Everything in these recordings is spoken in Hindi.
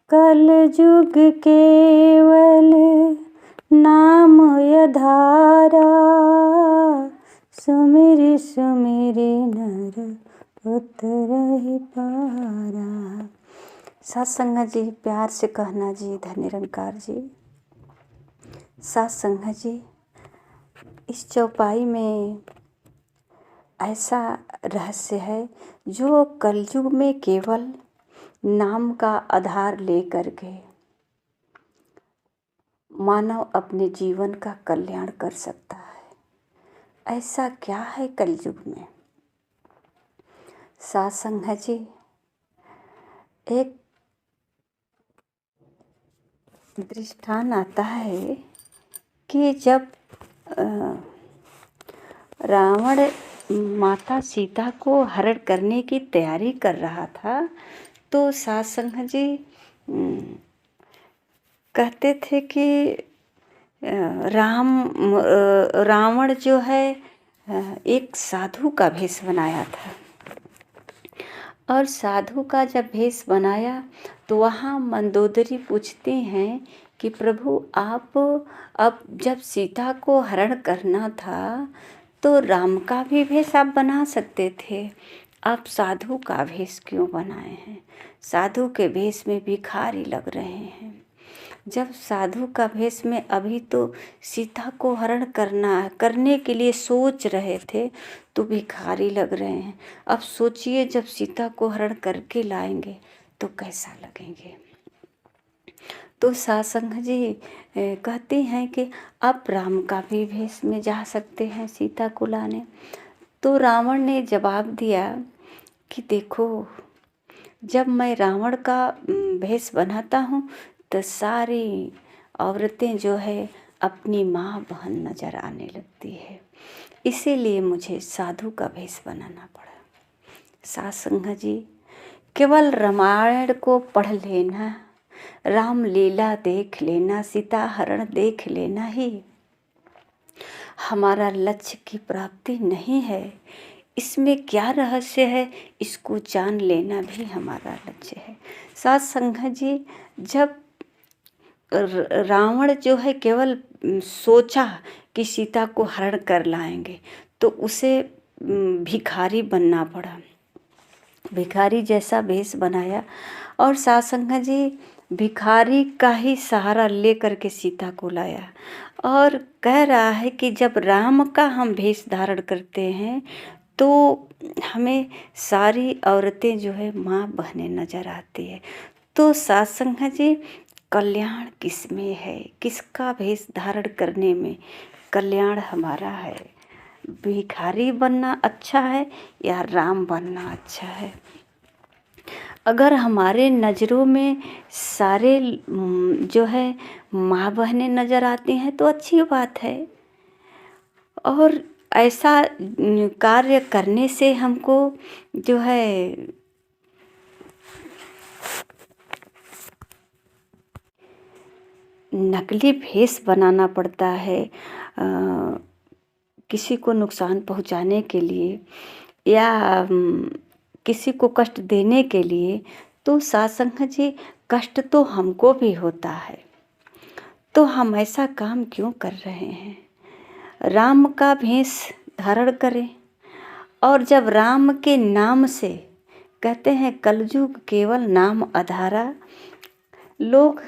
कल युग केवल नाम आधारा, सुमिरि सुमिरि नर उतरहि पारा। सत्संग जी, प्यार से कहना जी, धन निरंकार जी। सत्संग जी, इस चौपाई में ऐसा रहस्य है जो कलयुग में केवल नाम का आधार लेकर के मानव अपने जीवन का कल्याण कर सकता है। ऐसा क्या है कलयुग में? सत्संग जी, एक दृष्टांत आता है कि जब रावण माता सीता को हरण करने की तैयारी कर रहा था, तो सत्संग जी कहते थे कि रावण जो है एक साधु का भेष बनाया था, और साधु का जब भेष बनाया तो वहाँ मंदोदरी पूछते हैं कि प्रभु आप अब जब सीता को हरण करना था तो राम का भी भेष आप बना सकते थे, आप साधु का भेष क्यों बनाए हैं? साधु के भेष में भिखारी लग रहे हैं। जब साधु का भेष में अभी तो सीता को हरण करने के लिए सोच रहे थे तो भिखारी लग रहे हैं। अब सोचिए जब सीता को हरण करके लाएंगे तो कैसा लगेंगे। तो सत्संग जी कहते हैं कि आप राम का भी भेष में जा सकते हैं सीता को लाने। तो रावण ने जवाब दिया कि देखो, जब मैं रावण का भेष बनाता हूँ तो सारी औरतें जो है अपनी माँ बहन नजर आने लगती है, इसीलिए मुझे साधु का भेष बनाना पड़ा। सत्संग जी, केवल रामायण को पढ़ लेना, रामलीला देख लेना, सीता हरण देख लेना ही हमारा लक्ष्य की प्राप्ति नहीं है। इसमें क्या रहस्य है, इसको जान लेना भी हमारा लक्ष्य है। सत्संग जी, जब रावण जो है केवल सोचा कि सीता को हरण कर लाएंगे तो उसे भिखारी बनना पड़ा, भिखारी जैसा भेष बनाया, और सत्संग जी भिखारी का ही सहारा लेकर के सीता को लाया, और कह रहा है कि जब राम का हम भेष धारण करते हैं तो हमें सारी औरतें जो है माँ बहनें नजर आती है। तो सत्संग जी, कल्याण किस में है, किसका भेष धारण करने में कल्याण हमारा है? भिखारी बनना अच्छा है या राम बनना अच्छा है? अगर हमारे नज़रों में सारे जो है माँ बहनें नज़र आती हैं तो अच्छी बात है, और ऐसा कार्य करने से हमको जो है नकली भेष बनाना पड़ता है किसी को नुकसान पहुंचाने के लिए या किसी को कष्ट देने के लिए। तो सत्संग जी, कष्ट तो हमको भी होता है, तो हम ऐसा काम क्यों कर रहे हैं? राम का भेष धारण करें, और जब राम के नाम से कहते हैं कलयुग केवल नाम आधारा, लोग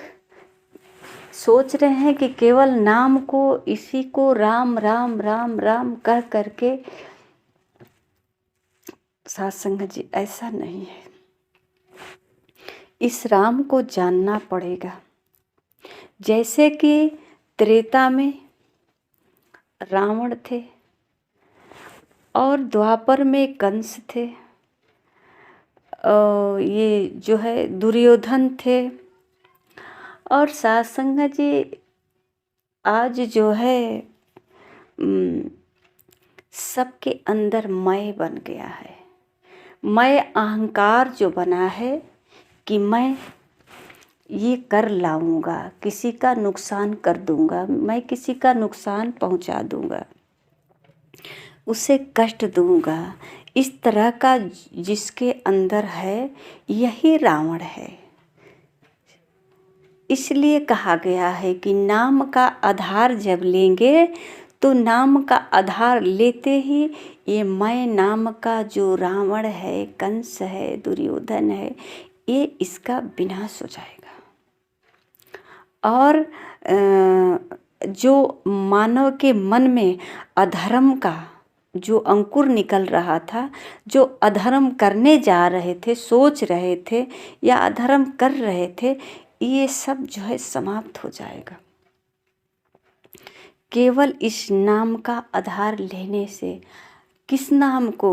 सोच रहे हैं कि केवल नाम को, इसी को राम राम राम राम कह करके। सत्संग जी, ऐसा नहीं है। इस राम को जानना पड़ेगा। जैसे कि त्रेता में रावण थे और द्वापर में कंस थे, ये जो है दुर्योधन थे, और सत्संग जी आज जो है सबके अंदर मैं बन गया है। मैं अहंकार जो बना है कि मैं ये कर लाऊंगा, किसी का नुकसान कर दूंगा, मैं किसी का नुकसान पहुंचा दूंगा, उसे कष्ट दूंगा, इस तरह का जिसके अंदर है यही रावण है। इसलिए कहा गया है कि नाम का आधार जब लेंगे तो नाम का आधार लेते ही ये मैं नाम का जो रावण है, कंस है, दुर्योधन है, ये इसका विनाश हो जाएगा। और जो मानव के मन में अधर्म का जो अंकुर निकल रहा था, जो अधर्म करने जा रहे थे, सोच रहे थे या अधर्म कर रहे थे, ये सब जो है समाप्त हो जाएगा। केवल इस नाम का आधार लेने से, किस नाम को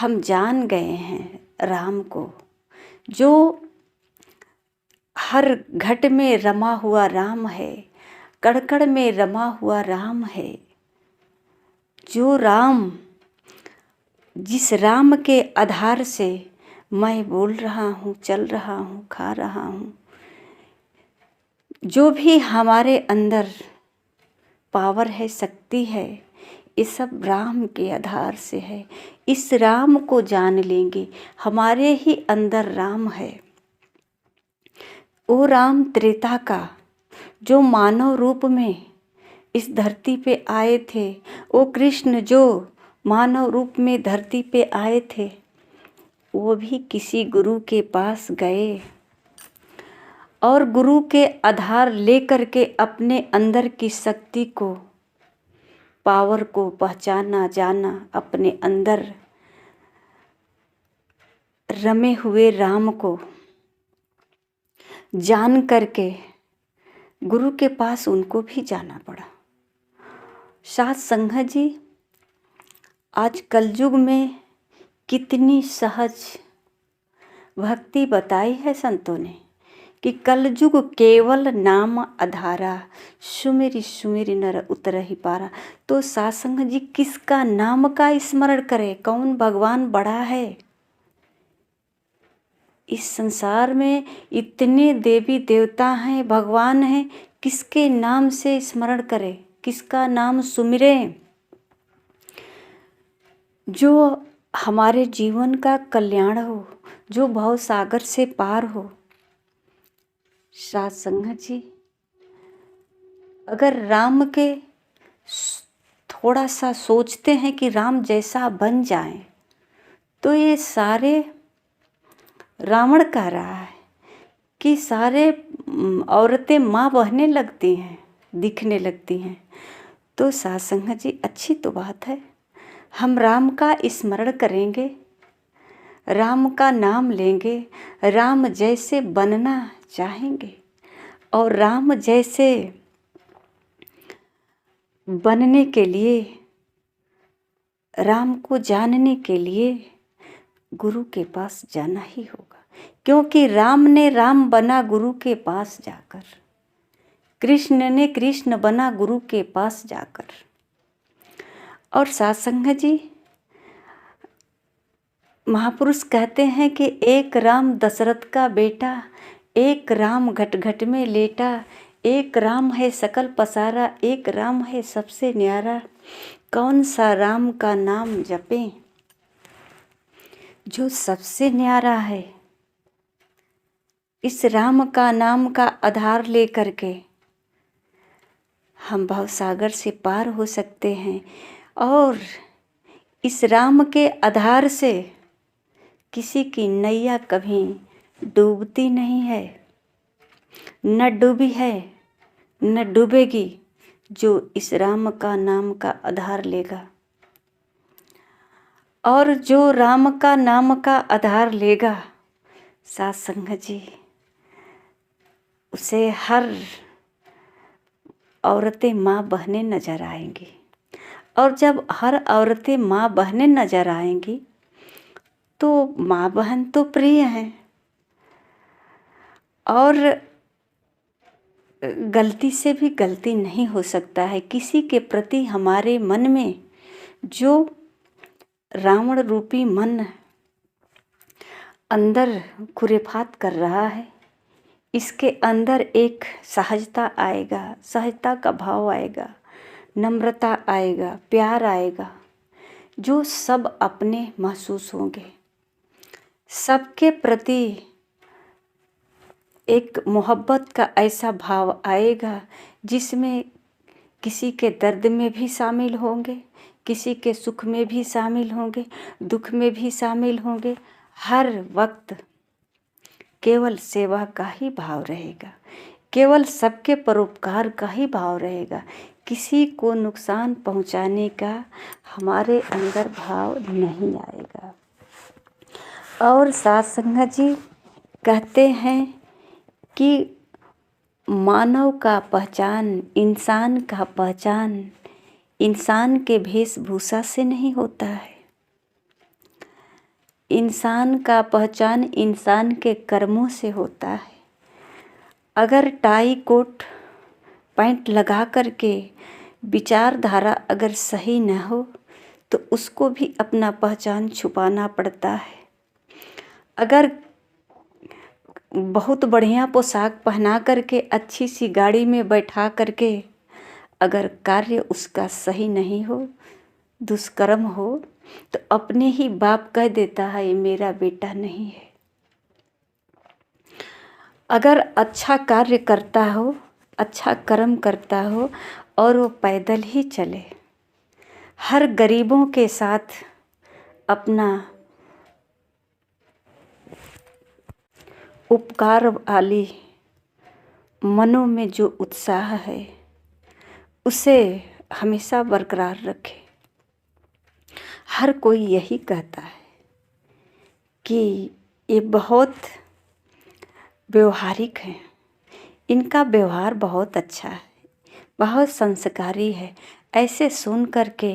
हम जान गए हैं? राम को, जो हर घट में रमा हुआ राम है, कण में रमा हुआ राम है। जो राम, जिस राम के आधार से मैं बोल रहा हूँ, चल रहा हूँ, खा रहा हूँ, जो भी हमारे अंदर पावर है, शक्ति है, ये सब राम के आधार से है। इस राम को जान लेंगे, हमारे ही अंदर राम है। वो राम त्रेता का जो मानव रूप में इस धरती पे आए थे, वो कृष्ण जो मानव रूप में धरती पे आए थे, वो भी किसी गुरु के पास गए और गुरु के आधार लेकर के अपने अंदर की शक्ति को, पावर को पहचाना, जाना, अपने अंदर रमे हुए राम को जान करके गुरु के पास उनको भी जाना पड़ा। साथ संगत जी, आज कलयुग में कितनी सहज भक्ति बताई है संतों ने कि कलयुग केवल नाम आधारा, सुमिरि सुमिरि नर उतरहि पारा। तो साथ संगत जी, किसका नाम का स्मरण करें? कौन भगवान बड़ा है? इस संसार में इतने देवी देवता हैं, भगवान हैं, किसके नाम से स्मरण करें? किसका नाम सुमिरें? जो हमारे जीवन का कल्याण हो, जो भव सागर से पार हो। साथ संगत जी, अगर राम के थोड़ा सा सोचते हैं कि राम जैसा बन जाए, तो ये सारे रावण कह रहा है कि सारे औरतें माँ बहने लगती हैं, दिखने लगती हैं। तो साथ संगत जी, अच्छी तो बात है, हम राम का स्मरण करेंगे, राम का नाम लेंगे, राम जैसे बनना चाहेंगे और राम जैसे बनने के लिए, राम को जानने के लिए गुरु के पास जाना ही होगा। क्योंकि राम ने राम बना गुरु के पास जाकर, कृष्ण ने कृष्ण बना गुरु के पास जाकर। और साथ संगत जी, महापुरुष कहते हैं कि एक राम दशरथ का बेटा, एक राम घट घट में लेटा, एक राम है सकल पसारा, एक राम है सबसे न्यारा। कौन सा राम का नाम जपें? जो सबसे न्यारा है। इस राम का नाम का आधार लेकर के हम भवसागर से पार हो सकते हैं। और इस राम के आधार से किसी की नैया कभी डूबती नहीं है, न डूबी है, न डूबेगी, जो इस राम का नाम का आधार लेगा। और जो राम का नाम का आधार लेगा, साथ संगत जी, उसे हर औरतें माँ बहनें नजर आएंगी। और जब हर औरतें माँ बहनें नजर आएंगी, तो माँ बहन तो प्रिय हैं। और गलती से भी गलती नहीं हो सकता है। किसी के प्रति हमारे मन में जो रावण रूपी मन अंदर खुरेफात कर रहा है, इसके अंदर एक सहजता आएगा, सहजता का भाव आएगा, नम्रता आएगा, प्यार आएगा, जो सब अपने महसूस होंगे। सबके प्रति एक मोहब्बत का ऐसा भाव आएगा जिसमें किसी के दर्द में भी शामिल होंगे, किसी के सुख में भी शामिल होंगे, दुख में भी शामिल होंगे। हर वक्त केवल सेवा का ही भाव रहेगा, केवल सबके परोपकार का ही भाव रहेगा। किसी को नुकसान पहुंचाने का हमारे अंदर भाव नहीं आएगा। और साथ संगत जी कहते हैं कि मानव का पहचान, इंसान का पहचान इंसान के वेशभूषा से नहीं होता है। इंसान का पहचान इंसान के कर्मों से होता है। अगर टाई कोट पैंट लगा करके विचारधारा अगर सही न हो तो उसको भी अपना पहचान छुपाना पड़ता है। अगर बहुत बढ़िया पोशाक पहना करके अच्छी सी गाड़ी में बैठा करके अगर कार्य उसका सही नहीं हो, दुष्कर्म हो, तो अपने ही बाप कह देता है ये मेरा बेटा नहीं है। अगर अच्छा कार्य करता हो, अच्छा कर्म करता हो और वो पैदल ही चले, हर गरीबों के साथ अपना उपकार वाली मनों में जो उत्साह है उसे हमेशा बरकरार रखे। हर कोई यही कहता है कि ये बहुत व्यवहारिक हैं, इनका व्यवहार बहुत अच्छा है, बहुत संस्कारी है। ऐसे सुन करके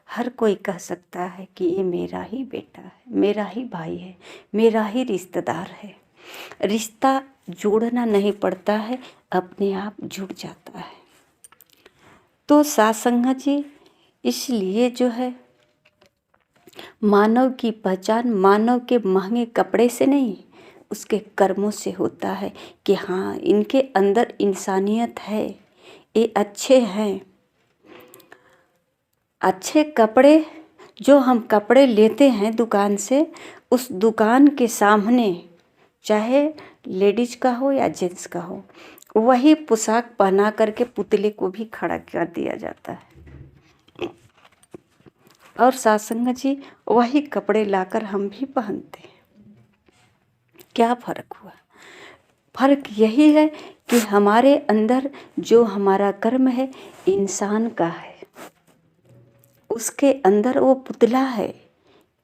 हर कोई कह सकता है कि ये मेरा ही बेटा है, मेरा ही भाई है, मेरा ही रिश्तेदार है। रिश्ता जोड़ना नहीं पड़ता है, अपने आप जुड़ जाता है। तो साथ संगत जी इसलिए जो है मानव की पहचान मानव के महंगे कपड़े से नहीं, उसके कर्मों से होता है कि हाँ इनके अंदर इंसानियत है, ये अच्छे हैं। अच्छे कपड़े जो हम कपड़े लेते हैं दुकान से, उस दुकान के सामने चाहे लेडीज का हो या जेंट्स का हो, वही पोशाक पहना करके पुतले को भी खड़ा कर दिया जाता है। और साथ संगत जी वही कपड़े लाकर हम भी पहनते हैं। क्या फ़र्क हुआ? फ़र्क यही है कि हमारे अंदर जो हमारा कर्म है इंसान का है, उसके अंदर वो पुतला है,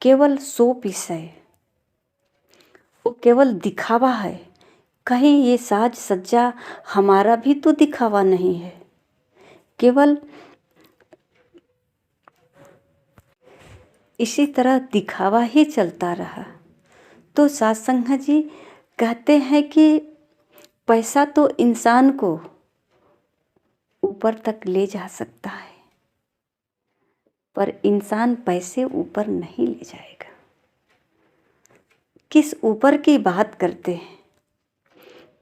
केवल शो पीस है, वो केवल दिखावा है। कहीं ये साज सज्जा हमारा भी तो दिखावा नहीं है, केवल इसी तरह दिखावा ही चलता रहा। तो साथ संगत जी कहते हैं कि पैसा तो इंसान को ऊपर तक ले जा सकता है, पर इंसान पैसे ऊपर नहीं ले जाएगा। किस ऊपर की बात करते हैं?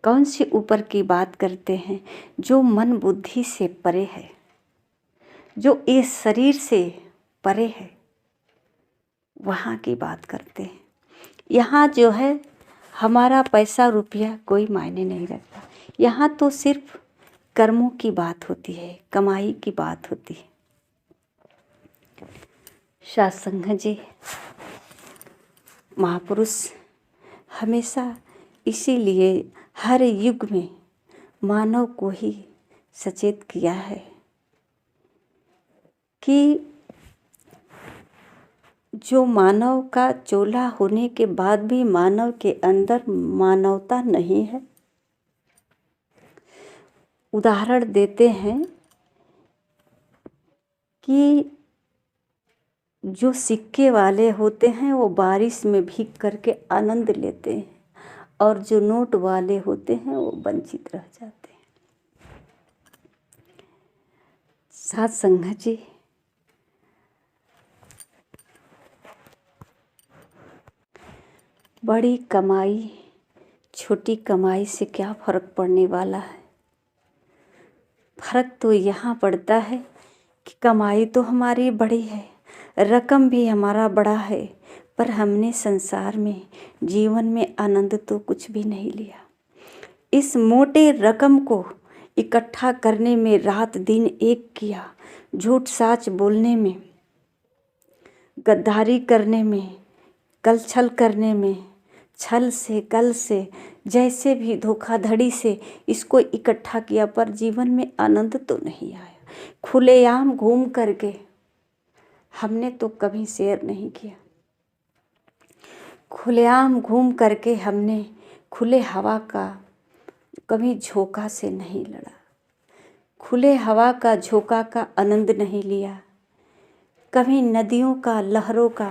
कौन सी ऊपर की बात करते हैं? जो मन बुद्धि से परे है, जो इस शरीर से परे है, वहाँ की बात करते हैं। यहाँ जो है हमारा पैसा रुपया कोई मायने नहीं रखता। यहाँ तो सिर्फ कर्मों की बात होती है, कमाई की बात होती है। साथ संगत जी महापुरुष हमेशा इसीलिए हर युग में मानव को ही सचेत किया है कि जो मानव का चोला होने के बाद भी मानव के अंदर मानवता नहीं है। उदाहरण देते हैं कि जो सिक्के वाले होते हैं वो बारिश में भीग करके आनंद लेते हैं, और जो नोट वाले होते हैं वो वंचित रह जाते हैं। साथ संगत जी बड़ी कमाई छोटी कमाई से क्या फ़र्क पड़ने वाला है? फ़र्क तो यहाँ पड़ता है कि कमाई तो हमारी बड़ी है, रकम भी हमारा बड़ा है, पर हमने संसार में जीवन में आनंद तो कुछ भी नहीं लिया। इस मोटे रकम को इकट्ठा करने में रात दिन एक किया, झूठ साच बोलने में, गद्दारी करने में, कल छल करने में, छल से कल से जैसे भी धोखाधड़ी से इसको इकट्ठा किया, पर जीवन में आनंद तो नहीं आया। खुलेआम घूम करके हमने तो कभी शेयर नहीं किया, खुलेआम घूम करके हमने खुले हवा का कभी झोंका से नहीं लड़ा, खुले हवा का झोंका का आनंद नहीं लिया, कभी नदियों का लहरों का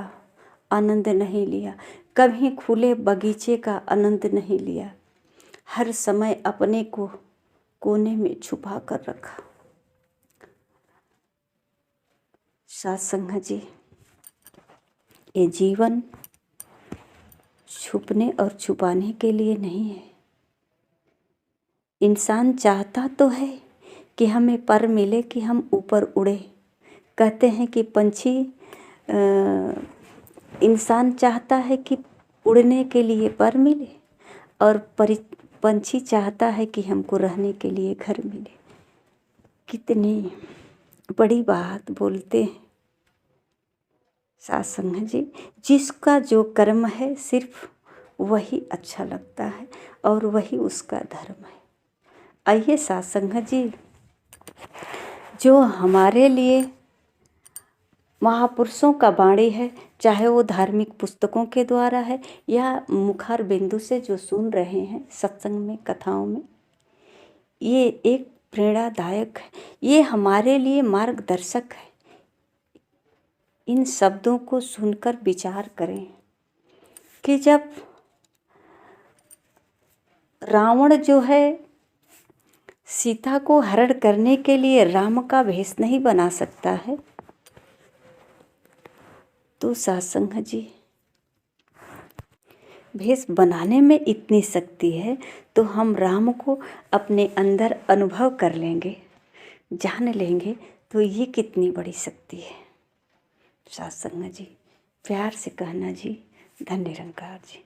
आनंद नहीं लिया, कभी खुले बगीचे का आनंद नहीं लिया। हर समय अपने को कोने में छुपा कर रखा। साथ संगत जी, ये जीवन छुपने और छुपाने के लिए नहीं है। इंसान चाहता तो है कि हमें पर मिले, कि हम ऊपर उड़े। कहते हैं कि पंछी इंसान चाहता है कि उड़ने के लिए पर मिले, और पंछी चाहता है कि हमको रहने के लिए घर मिले। कितनी बड़ी बात बोलते हैं साथ संगत जी। जिसका जो कर्म है सिर्फ वही अच्छा लगता है और वही उसका धर्म है। आइए साथ संगत जी, जो हमारे लिए महापुरुषों का वाणी है, चाहे वो धार्मिक पुस्तकों के द्वारा है या मुखार बिंदु से जो सुन रहे हैं सत्संग में, कथाओं में, ये एक प्रेरणादायक है, ये हमारे लिए मार्गदर्शक है। इन शब्दों को सुनकर विचार करें कि जब रावण जो है सीता को हरण करने के लिए राम का भेष नहीं बना सकता है, तो साथ संगत जी भेष बनाने में इतनी शक्ति है, तो हम राम को अपने अंदर अनुभव कर लेंगे, जान लेंगे, तो ये कितनी बड़ी शक्ति है। साथ संगत जी, प्यार से कहना जी, धन्य निरंकार जी।